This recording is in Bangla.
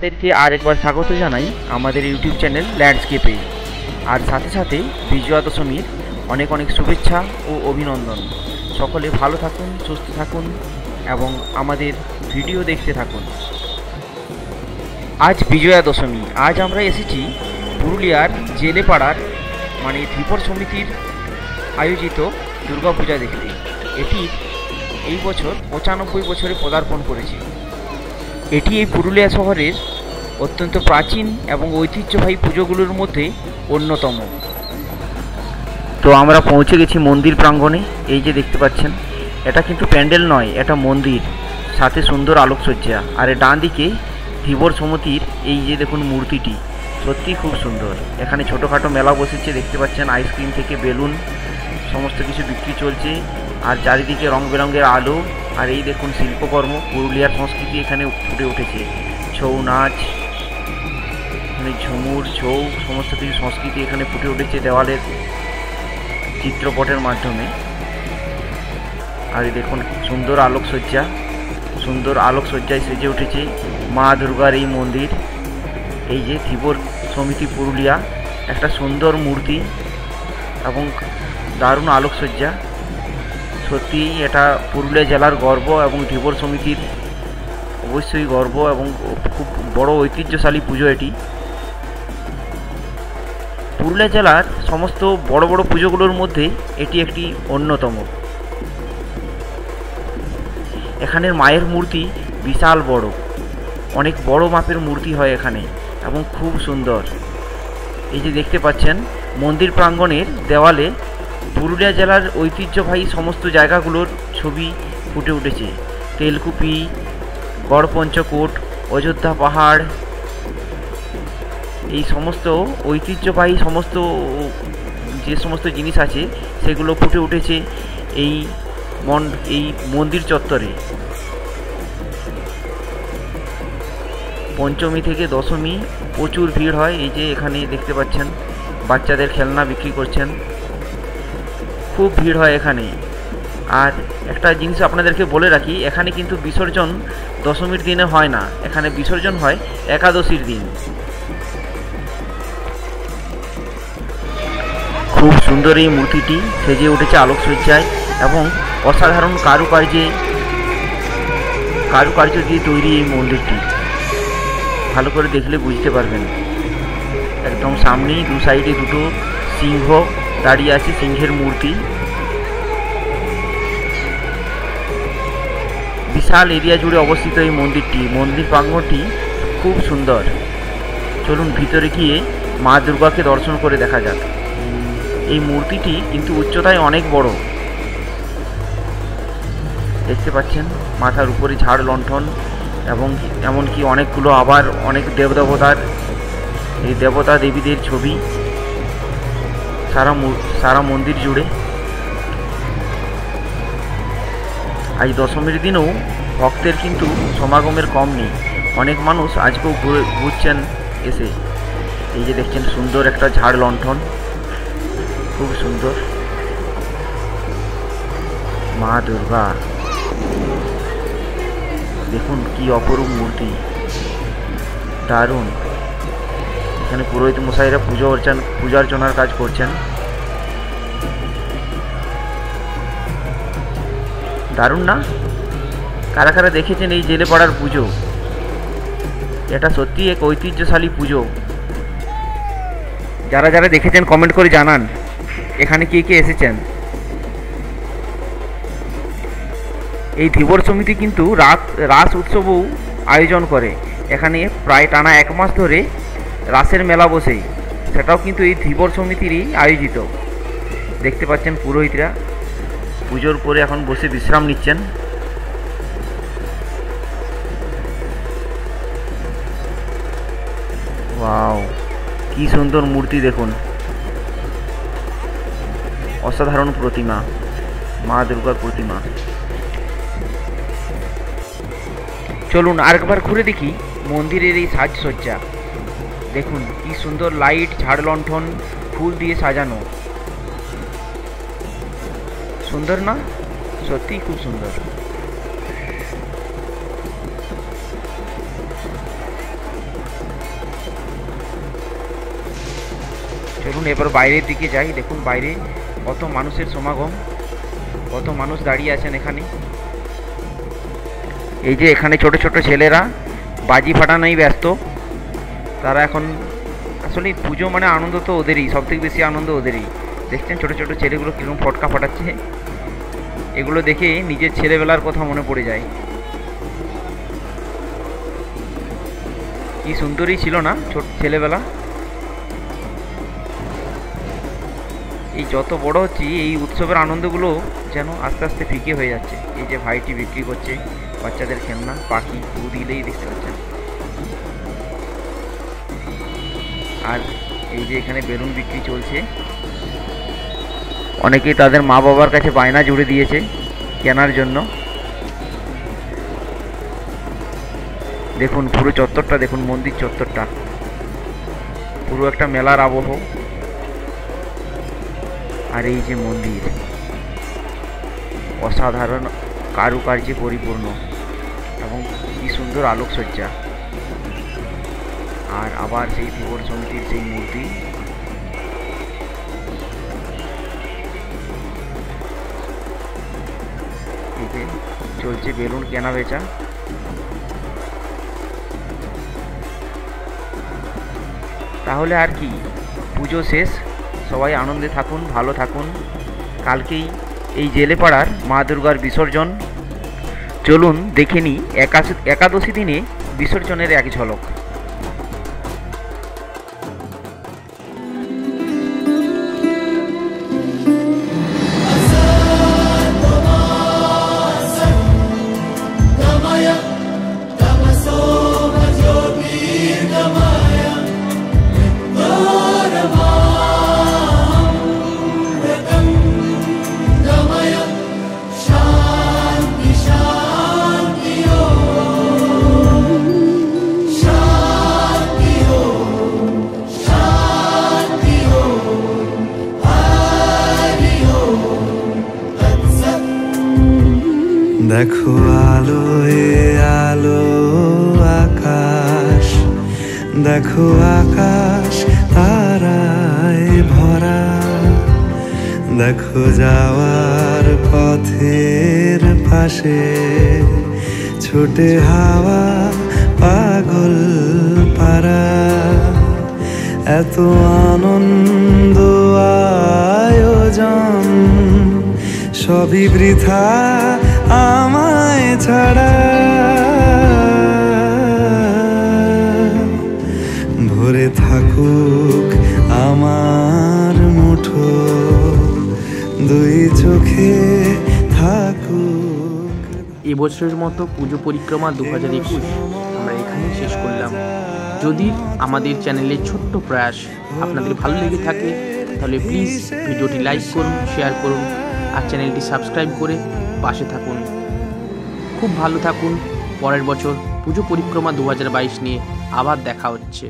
আপনাদেরকে আরেকবার স্বাগত জানাই আমাদের ইউটিউব চ্যানেল ল্যান্ডস্কেপে। আর সাথে সাথে বিজয়া দশমীর অনেক অনেক শুভেচ্ছা ও অভিনন্দন। সকলে ভালো থাকুন, সুস্থ থাকুন এবং আমাদের ভিডিও দেখতে থাকুন। আজ বিজয়া দশমী। আজ আমরা এসেছি পুরুলিয়ার জেলেপাড়ার মানে ধীবর সমিতির আয়োজিত দুর্গাপূজা দেখতে। এটি এই বছর 95 বছরে পদার্পণ করেছে। এটি এই পুরুলিয়া শহরের অত্যন্ত প্রাচীন এবং ঐতিহ্যবাহী পুজোগুলোর মধ্যে অন্যতম। তো আমরা পৌঁছে গেছি মন্দির প্রাঙ্গণে। এই যে দেখতে পাচ্ছেন, এটা কিন্তু প্যান্ডেল নয়, এটা মন্দির, সাথে সুন্দর আলোকসজ্জা। আর ডান দিকে ধীবর সমিতির এই যে দেখুন মূর্তিটি, সত্যি খুব সুন্দর। এখানে ছোটোখাটো মেলা বসেছে, দেখতে পাচ্ছেন আইসক্রিম থেকে বেলুন সমস্ত কিছু বিক্রি চলছে। আর চারিদিকে রং বেরঙের আলো। আর এই দেখুন শিল্পকর্ম, পুরুলিয়ার সংস্কৃতি এখানে ফুটে উঠেছে। ছৌ নাচ, এখানে ঝুমুর, ছৌ সমস্ত কিছু সংস্কৃতি এখানে ফুটে উঠেছে দেওয়ালের চিত্রপটের মাধ্যমে। আর এই দেখুন সুন্দর আলোকসজ্জা, সুন্দর আলোকসজ্জায় সেজে উঠেছে মা দুর্গার এই মন্দির। এই যে ধীবর সমিতি পুরুলিয়া, একটা সুন্দর মূর্তি এবং দারুণ আলোকসজ্জা। সত্যি এটা পুরুলিয়া জেলার গর্ব এবং ধীবর সমিতির অবশ্যই গর্ব এবং খুব বড় ঐতিহ্যশালী পুজো এটি। পুরুলিয়া জেলার সমস্ত বড় বড় পুজোগুলোর মধ্যে এটি একটি অন্যতম। এখানের মায়ের মূর্তি বিশাল বড়, অনেক বড় মাপের মূর্তি হয় এখানে এবং খুব সুন্দর। এই যে দেখতে পাচ্ছেন মন্দির প্রাঙ্গণের দেওয়ালে পুরুলিয়া জেলার ঐতিহ্যবাহী সমস্ত জায়গাগুলোর ছবি ফুটে উঠেছে। তেলকুপি, গড়পঞ্চকোট, অযোধ্যা পাহাড়, এই সমস্ত ঐতিহ্যবাহী সমস্ত যে সমস্ত জিনিস আছে সেগুলো ফুটে উঠেছে এই মন্দির চত্বরে। পঞ্চমী থেকে দশমী প্রচুর ভিড় হয়। এই যে এখানে দেখতে পাচ্ছেন বাচ্চাদের খেলনা বিক্রি করছেন, খুব ভিড় হয় এখানে। আর একটা জিনিস আপনাদেরকে বলে রাখি, এখানে কিন্তু বিসর্জন দশমীর দিনে হয় না, এখানে বিসর্জন হয় একাদশীর দিন। খুব সুন্দর এই মূর্তিটি সেজে উঠেছে আলোকসজ্জায় এবং অসাধারণ কারুকার্য দিয়ে তৈরি এই মন্দিরটি। ভালো করে দেখলে বুঝতে পারবেন। একদম সামনেই দু সাইডে দুটো সিংহ দাঁড়িয়ে আছে, সিংহের মূর্তি। বিশাল এরিয়া জুড়ে অবস্থিত এই মন্দিরটি। মন্দির প্রাঙ্গণটি খুব সুন্দর। চলুন ভিতরে গিয়ে মা দুর্গাকে দর্শন করে দেখা যাক। এই মূর্তিটি কিন্তু উচ্চতায় অনেক বড়, দেখতে পাচ্ছেন মাথার উপরে ঝাড় লণ্ঠন এবং এমনকি অনেকগুলো আবার অনেক দেবদেবতার, এই দেবতা দেবীদের ছবি সারা মন্দির জুড়ে। আজ দশমীর দিনেও ভক্তের কিন্তু সমাগমের কম নেই, অনেক মানুষ আজকেও ঘুরছেন এসে। এই যে দেখছেন সুন্দর একটা ঝাড় লণ্ঠন, খুব সুন্দর। মা দুর্গা, দেখুন কি অপরূপ মূর্তি, দারুণ। এখানে পুরোহিত মশাইরা পূজা অর্চনার কাজ করছেন। দারুণ না? কারা কারা দেখেছেন এই জেলেপাড়ার পুজো? এটা সত্যি এক ঐতিহ্যশালী পুজো। যারা যারা দেখেছেন কমেন্ট করে জানান এখানে কে কে এসেছেন। এই ধীবর সমিতি কিন্তু রাস উৎসবও আয়োজন করে। এখানে প্রায় টানা 1 মাস ধরে রাসের মেলা বসে, সেটাও কিন্তু এই ধীবর সমিতিরই আয়োজিত। দেখতে পাচ্ছেন পুরোহিতরা পুজোর পরে এখন বসে বিশ্রাম নিচ্ছেন। ওয়াও, কি সুন্দর মূর্তি দেখুন, অসাধারণ প্রতিমা, মা দুর্গার প্রতিমা। চলুন আরেকবার ঘুরে দেখি মন্দিরের এই সাজসজ্জা। দেখুন কি সুন্দর লাইট, ঝাড় লণ্ঠন, ফুল দিয়ে সাজানো। সুন্দর না? সত্যিই খুব সুন্দর। চলুন এবার বাইরের দিকে যাই। দেখুন বাইরে কত মানুষের সমাগম, কত মানুষ দাঁড়িয়ে আছেন এখানে। এই যে এখানে ছোট ছোট ছেলেরা বাজি ফাটানোই ব্যস্ত। তারা এখন আসলে পুজো মানে আনন্দ তো ওদেরই, সবথেকে বেশি আনন্দ ওদেরই। দেখছেন ছোট ছোট ছেলেগুলো কীরকম ফটকা ফাটাচ্ছে, এগুলো দেখে নিজের ছেলেবেলার কথা মনে পড়ে যায়। কি সুন্দরই ছিল না ছোট ছেলেবেলা। এই যত বড় হচ্ছি এই উৎসবের আনন্দগুলো যেন আস্তে আস্তে ফিকে হয়ে যাচ্ছে। এই যে ভাইটি বিক্রি করছে বাচ্চাদের খেলনা, পাখি দিলেই দেখতে পাচ্ছেন। আর এই যে এখানে বেলুন বিক্রি চলছে। অনেকেই তাদের মা বাবার কাছে বায়না জুড়ে দিয়েছে কেনার জন্য। দেখুন পুরো চত্বরটা দেখুন, মন্দির চত্বরটা পুরো একটা মেলার আবহ। আর এই যে মন্দির অসাধারণ কারুকার্যে পরিপূর্ণ এবং কি সুন্দর আলোকসজ্জা। আর আবার সেই ধীবর সমিতির সেই মূর্তি। এই যে চলছে বেলুন কেনা বেচা। তাহলে আর কি, পুজো শেষ, সবাই আনন্দে থাকুন, ভালো থাকুন। কালকেই এই জেলেপাড়ার মা দুর্গার বিসর্জন। চলুন দেখে নিই একাদশী দিনে বিসর্জনের এক ঝলক। দেখো আলোয় আলো আকাশ, দেখো আকাশ তারায় ভরা, দেখো যাওয়ার পথের পাশে ছোটে হাওয়া পাগল পারা। এত আনন্দ আয়োজন সবই বৃথা আমায় ছাড়া। ভরে থাকুক আমার মুঠো, দুই চোখে থাকুক। এবছরের মতো পুজো পরিক্রমা 2021 আমরা এখানেই শেষ করলাম। যদি আমাদের চ্যানেলের ছোট্ট প্রয়াস আপনাদের ভালো লেগে থাকে তাহলে প্লিজ ভিডিওটি লাইক করুন, শেয়ার করুন আর চ্যানেলটি সাবস্ক্রাইব করে পাশে থাকুন। খুব ভালো থাকুন। পরের বছর পুজো পরিক্রমা 2022 নিয়ে আবার দেখা হচ্ছে।